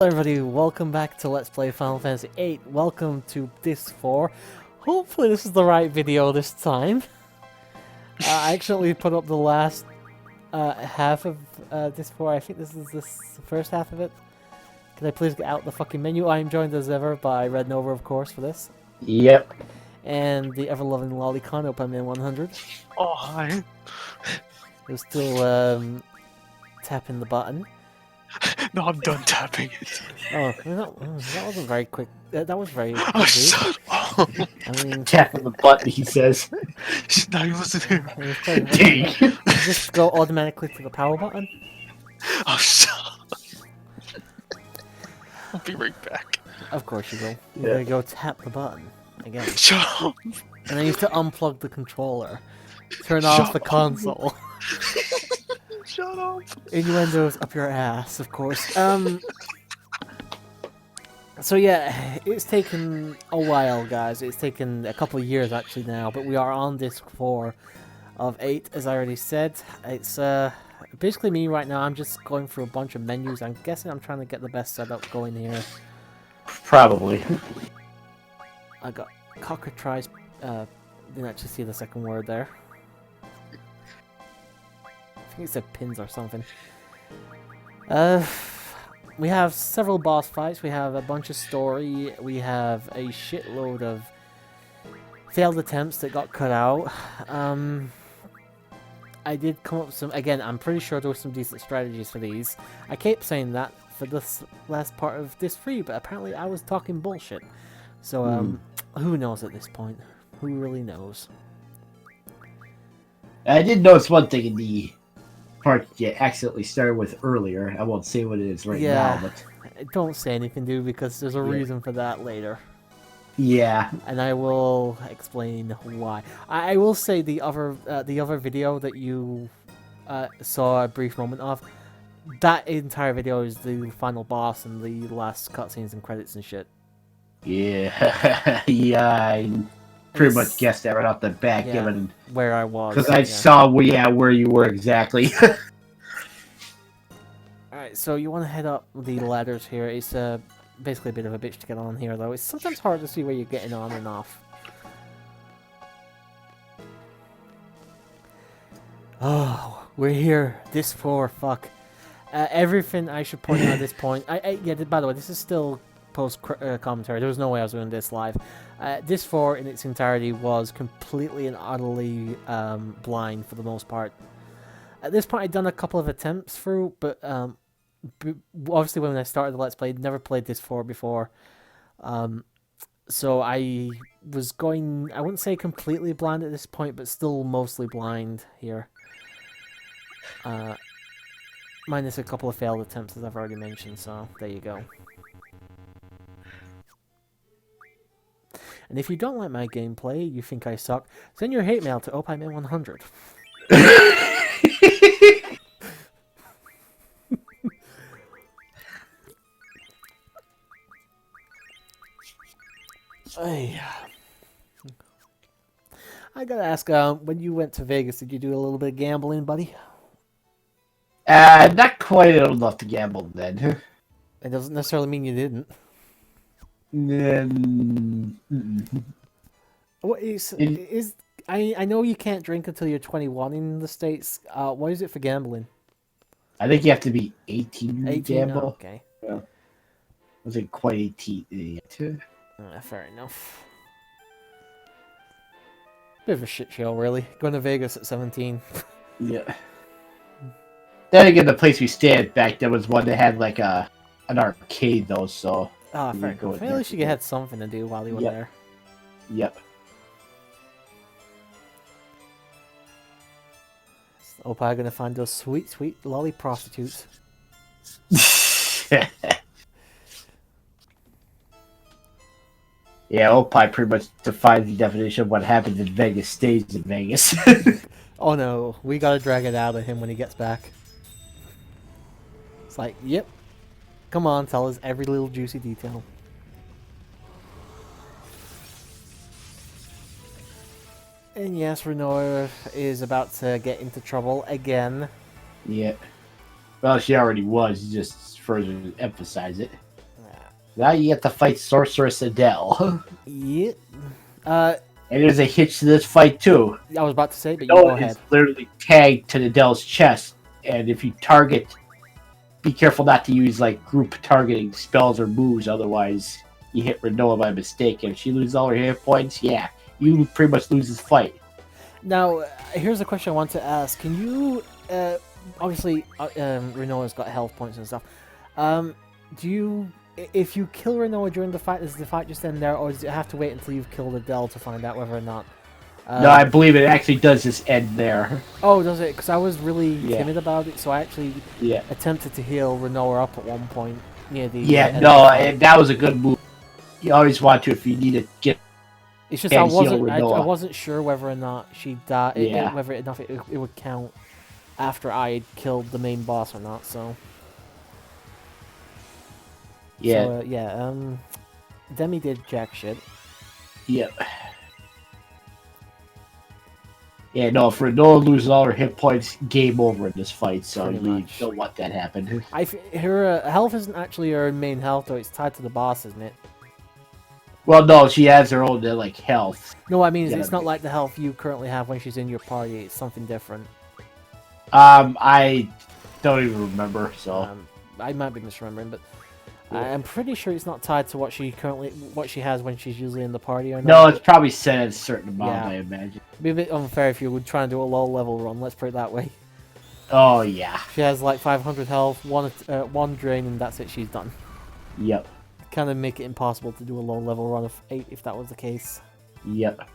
Hello everybody, welcome back to Let's Play Final Fantasy VIII. Welcome to Disc 4. Hopefully this is the right video this time. I actually put up the last half of Disc 4. I think this is the first half of it. Can I please get out the fucking menu? I am joined as ever by Red Nova, of course, for this. Yep. And the ever-loving Lolicon, Open 100. Oh, hi. We're still tapping the button. No, I'm done tapping it. Oh, that wasn't very quick. That was very Oh, quick. shut up. I mean, Tapping the button, he says. Now you listen to him. Dang. Does this go automatically to the power button? Oh, shut up. I'll be right back. Of course you will. You're gonna go tap the button again. Shut up. And then you have to unplug the controller. Turn off the console. Shut up. Innuendos up your ass, of course. So yeah, it's taken a while, guys. It's taken a couple of years actually now, but we are on disc 4 of 8, as I already said. It's basically me right now. I'm just going through a bunch of menus. I'm guessing I'm trying to get the best setup going here. Probably. I got cockatrice. Didn't actually see the second word there. I think it said pins or something. We have several boss fights. We have a bunch of story. We have a shitload of failed attempts that got cut out. I did come up with some. Again, I'm pretty sure there were some decent strategies for these. I kept saying that for this last part of this 3, but apparently I was talking bullshit. So, who knows at this point? Who really knows? I did notice one thing in the part you accidentally started with earlier. I won't say what it is right now, but Don't say anything, dude, because there's a reason for that later. yeah. And I will explain why. I will say the other video that you saw a brief moment of, that entire video is the final boss and the last cutscenes and credits and shit. Yeah. Yeah, I pretty much guessed that right off the bat, given where I was. because I saw where you were exactly. Alright, so you want to head up the ladders here. It's basically a bit of a bitch to get on here, though. It's sometimes hard to see where you're getting on and off. Oh, we're here. Disc 4, fuck. Everything I should point out at this point... yeah, by the way, this is still post-commentary. There was no way I was doing this live. Disc 4 in its entirety was completely and utterly blind for the most part. At this point, I'd done a couple of attempts through, but obviously when I started the Let's Play, I'd never played Disc 4 before. So I was going... I wouldn't say completely blind at this point, but still mostly blind here. Minus a couple of failed attempts, as I've already mentioned, so there you go. And if you don't like my gameplay, you think I suck, send your hate mail to Opime100. I gotta ask, when you went to Vegas, did you do a little bit of gambling, buddy? Not quite old enough to gamble then. It doesn't necessarily mean you didn't. What is I know you can't drink until you're 21 in the States. What is it for gambling? I think you have to be 18 to 18? gamble. Oh, okay. Yeah. I wasn't quite 18 yet. Fair enough. Bit of a shit show, really. Going to Vegas at 17. Yeah. Then again, the place we stayed at back then was one that had like an arcade though, so. Ah, fair enough. At least you had something to do while you were there. Yep. Oh, probably gonna find those sweet, sweet lolly prostitutes. Yeah, Opie pretty much defines the definition of what happens in Vegas stays in Vegas. Oh no, we gotta drag it out of him when he gets back. It's like, yep. Come on, tell us every little juicy detail. And yes, Renoir is about to get into trouble again. Yeah. Well, she already was, just further emphasize it. Now you get to fight Sorceress Adele. Yeah. And there's a hitch to this fight too. I was about to say, but you go Adele ahead. is literally tagged to Adele's chest, and if you target, be careful not to use like group targeting spells or moves, otherwise you hit Renoa by mistake, and if she loses all her hit points, yeah, you pretty much lose this fight. Now, here's a question I want to ask. Can you, obviously, Renoa's got health points and stuff. Do you, if you kill Renoa during the fight, does the fight just end there, or does it have to wait until you've killed Adele to find out whether or not? No, I believe it actually does just end there. Oh, does it? Because I was really Yeah. timid about it, so I actually Yeah. attempted to heal Renoa up at one point near the. Yeah, end no, of the fight. and that was a good move. You always want to if you need to get. It's just and I heal wasn't. I Renoa. wasn't sure whether or not she died. Yeah. Whether enough it would count after I had killed the main boss or not. So. Yeah. So, yeah. Demi did jack shit. Yep. Yeah, no, if Renoa loses all her hit points, game over in this fight, so Pretty we much. don't want that to happen. Her health isn't actually her main health, though. It's tied to the boss, isn't it? Well, no, she has her own, like, health. No, I mean, Yeah, it's not like the health you currently have when she's in your party. It's something different. I don't even remember, so. I might be misremembering, but Yeah. I'm pretty sure it's not tied to what she has when she's usually in the party or not. No, it's probably set at a certain amount, Yeah. I imagine. It'd be a bit unfair if you would try and do a low level run. Let's put it that way. Oh, yeah. She has like 500 health, one drain, and that's it. She's done. Yep. Kind of make it impossible to do a low level run of 8 if that was the case. Yep.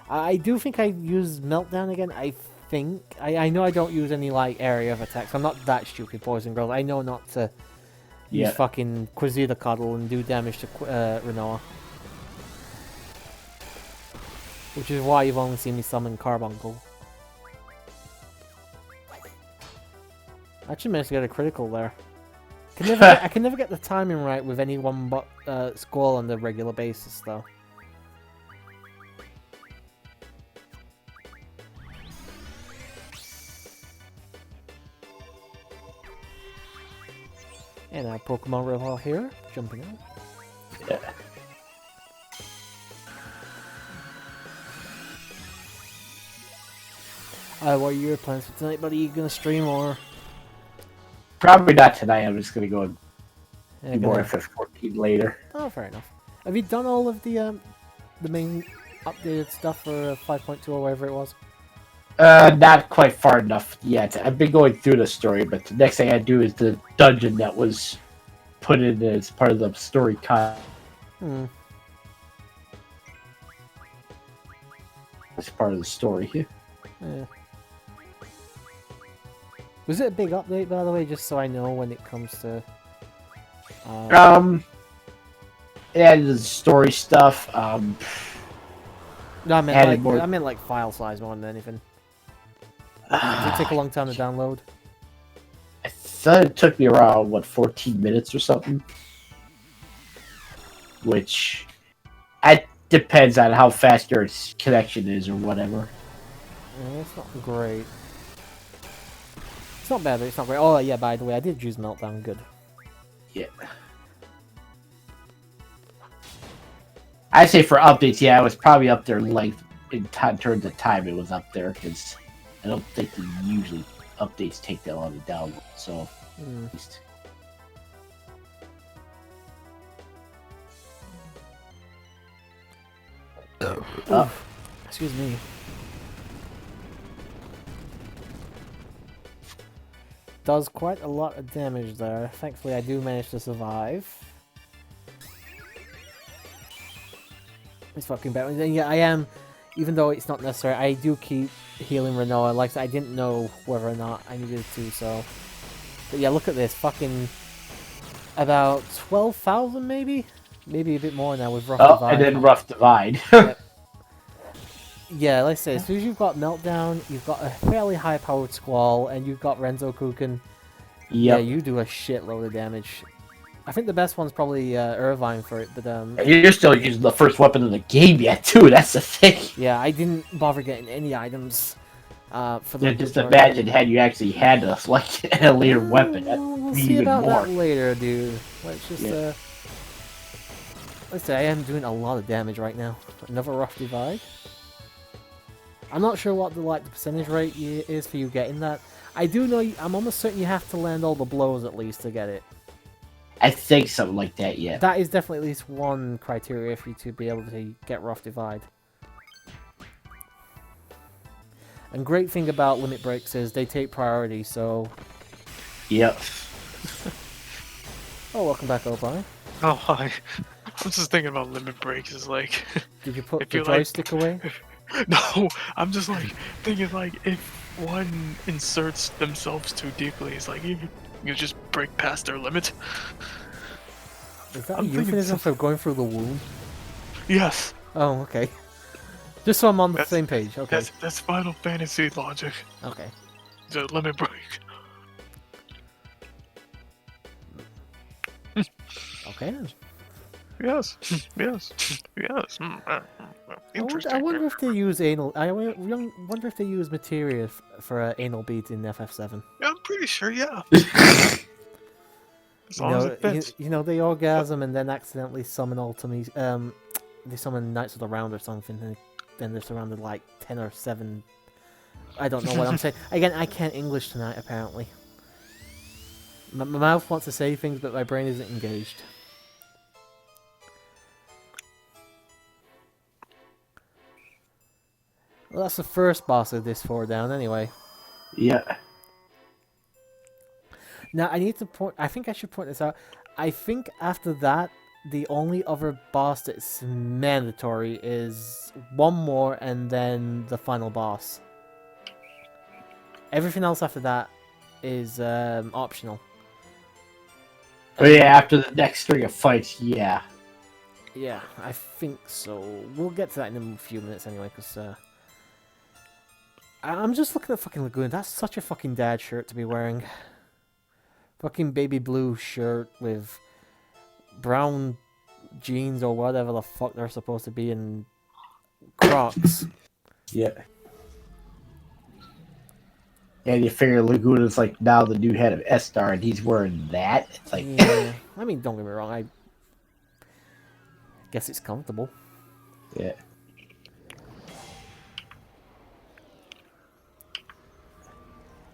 I do think I use Meltdown again. I think I know I don't use any like area of attacks. I'm not that stupid, boys and girls. I know not to use Yeah. fucking Quizita Cuddle and do damage to Renoa. Which is why you've only seen me summon Carbuncle. I actually managed to get a critical there. I can never get the timing right with anyone but Squall on the regular basis, though. And our Pokemon real off here, jumping out. Yeah. What are your plans for tonight, buddy? You gonna stream or? Probably not tonight. I'm just going to go and Yeah, do more gonna- FF14 later. Oh, fair enough. Have you done all of the main updated stuff for 5.2 or whatever it was? Not quite far enough yet. I've been going through the story, but the next thing I do is the dungeon that was put in as part of the story Hmm. as part of the story. Yeah. Was it a big update, by the way, just so I know when it comes to... Yeah, the story stuff. no, I meant, added like, more- I meant like file size more than anything. Did it take a long time to download? I thought it took me around, 14 minutes or something? Which, it depends on how fast your connection is or whatever. Yeah, it's not great. It's not bad, but it's not great. Oh, yeah, by the way, I did use Meltdown. Good. Yeah. I'd say for updates, yeah, it was probably up there length in terms of time it was up there, because I don't think the usually updates take that long to download, so Hmm. at least. Excuse me. Does quite a lot of damage there. Thankfully, I do manage to survive. It's fucking bad. And yeah, I am, even though it's not necessary, I do keep healing Renoa. Like I said, I didn't know whether or not I needed to, so. But yeah, look at this. Fucking about 12,000 maybe? Maybe a bit more now with Rough Oh, Divide. and then Rough Divide. Yep. Yeah, like I say, as soon as you've got Meltdown, you've got a fairly high-powered Squall, and you've got Renzo Kuken. Yeah, Yep. you do a shitload of damage. I think the best one's probably Irvine for it, but You're still using the first weapon of the game yet, too. That's the thing. yeah, I didn't bother getting any items for the. Yeah, just imagine had you actually had a like a later weapon. That'd We'll be see even about more. that later, dude. Let's just Yeah. Let's say I am doing a lot of damage right now. Another rough divide. I'm not sure what the percentage rate is for you getting that. I do know. I'm almost certain you have to land all the blows at least to get it. I think something like that, yeah. That is definitely at least one criteria for you to be able to get rough divide. And great thing about limit breaks is they take priority, so... Yep. Oh, welcome back, Opie. Oh, hi. I'm just thinking about limit breaks. Is like, Did you put if the you like- joystick away? no, I'm just like thinking like if one inserts themselves too deeply, it's like you just break past their limit. Is that a I'm thinking euphemism for going through the wound? Yes, Oh, okay. Just so I'm on the same page, okay. that's Final Fantasy logic. Okay. The limit break. Okay then. Yes, yes, yes. Interesting. I wonder if they use anal... I wonder if they use materia for anal beads in FF7. Yeah, I'm pretty sure. Yeah. As You long as know, it fits. you know, they orgasm and then accidentally summon ultimates. They summon Knights of the Round or something, and then they're surrounded like 10 or 7. I don't know what I'm saying. Again, I can't English tonight, apparently. My mouth wants to say things, but my brain isn't engaged. Well, that's the first boss of this 4 down, anyway. Yeah. Now, I need to point... I think I should point this out. I think after that, the only other boss that's mandatory is one more and then the final boss. Everything else after that is optional. But yeah, after the next string of fights, yeah. Yeah, I think so. We'll get to that in a few minutes anyway, because... I'm just looking at fucking Lagoon. That's such a fucking dad shirt to be wearing. Fucking baby blue shirt with brown jeans or whatever the fuck they're supposed to be in Crocs. Yeah. And you figure Laguna's like now the new head of S-Star and he's wearing that. It's like... Yeah. I mean, don't get me wrong. I guess it's comfortable. Yeah.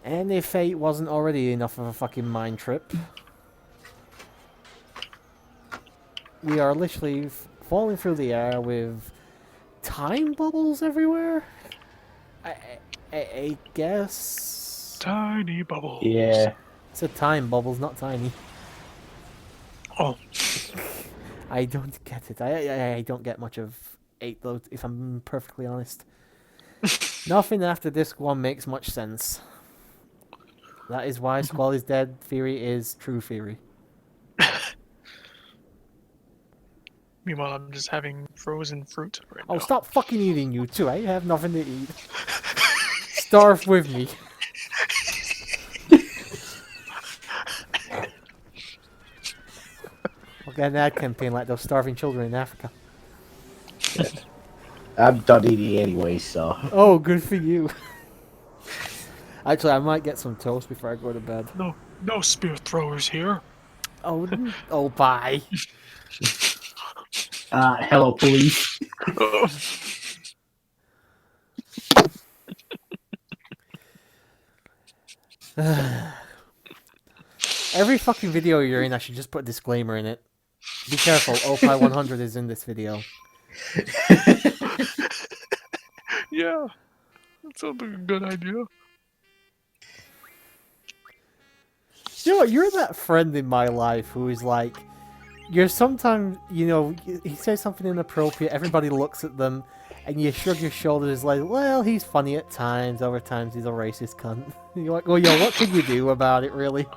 And if Fate wasn't already enough of a fucking mind trip, we are literally falling through the air with time bubbles everywhere? I guess... Tiny bubbles. Yeah. It's a time bubbles, not tiny. Oh. I don't get it. I don't get much of 8 though, if I'm perfectly honest. Nothing after disc 1 makes much sense. That is why Squall is dead theory is true theory. Meanwhile, I'm just having frozen fruit right Oh, now. stop fucking eating, you two. I have nothing to eat. Starve with me. We'll get an ad campaign like those starving children in Africa. I'm done eating anyway, so... Oh, good for you. Actually, I might get some toast before I go to bed. No spear throwers here. Oh, oh, bye. Hello, police. Every fucking video you're in, I should just put a disclaimer in it. Be careful, Opie 100 is in this video. Yeah. That sounds like a good idea. You know what? You're that friend in my life who is like, you're sometimes, you know, he says something inappropriate, everybody looks at them, and you shrug your shoulders like, well, he's funny at times, other times he's a racist cunt. You're like, well, yo, what can you do about it, really?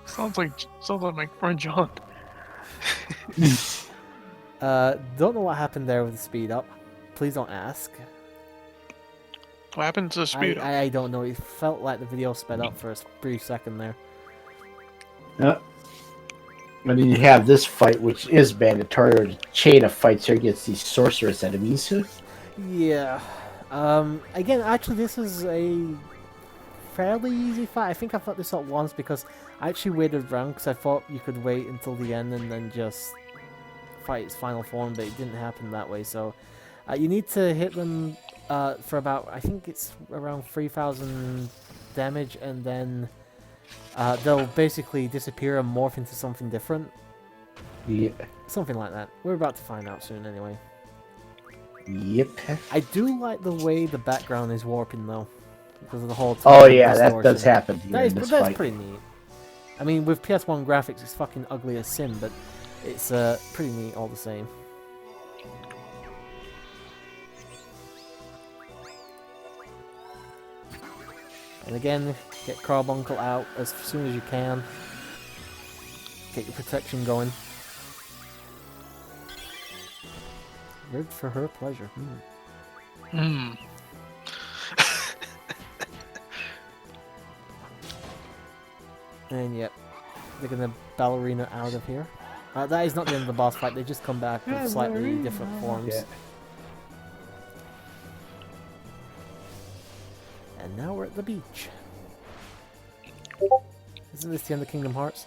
Sounds like my friend John. Don't know what happened there with the speed up. Please don't ask. What happened to the speed up? I don't know. It felt like the video sped up for a brief second there. Yep. And then you have this fight, which is mandatory, or the chain of fights here against these sorceress enemies. Yeah. Again, actually, this is a fairly easy fight. I think I fought this out once because I actually waited around because I thought you could wait until the end and then just fight its final form, but it didn't happen that way. So you need to hit them for about, I think it's around 3,000 damage, and then they'll basically disappear and morph into something different. Yep. Something like that. We're about to find out soon anyway. Yep. I do like the way the background is warping though, because of the whole Oh yeah, that distortion. does happen here That is, in this that's fight. pretty neat. I mean, with PS1 graphics, it's fucking ugly as sin, but it's pretty neat all the same. And again, get Carbuncle out as soon as you can. Get your protection going. Lived for her pleasure. Hmm. And yep, they're gonna ballerina out of here. That is not the end of the boss fight. They just come back with slightly different forms. Yeah. And now we're at the beach. Isn't this the end of Kingdom Hearts?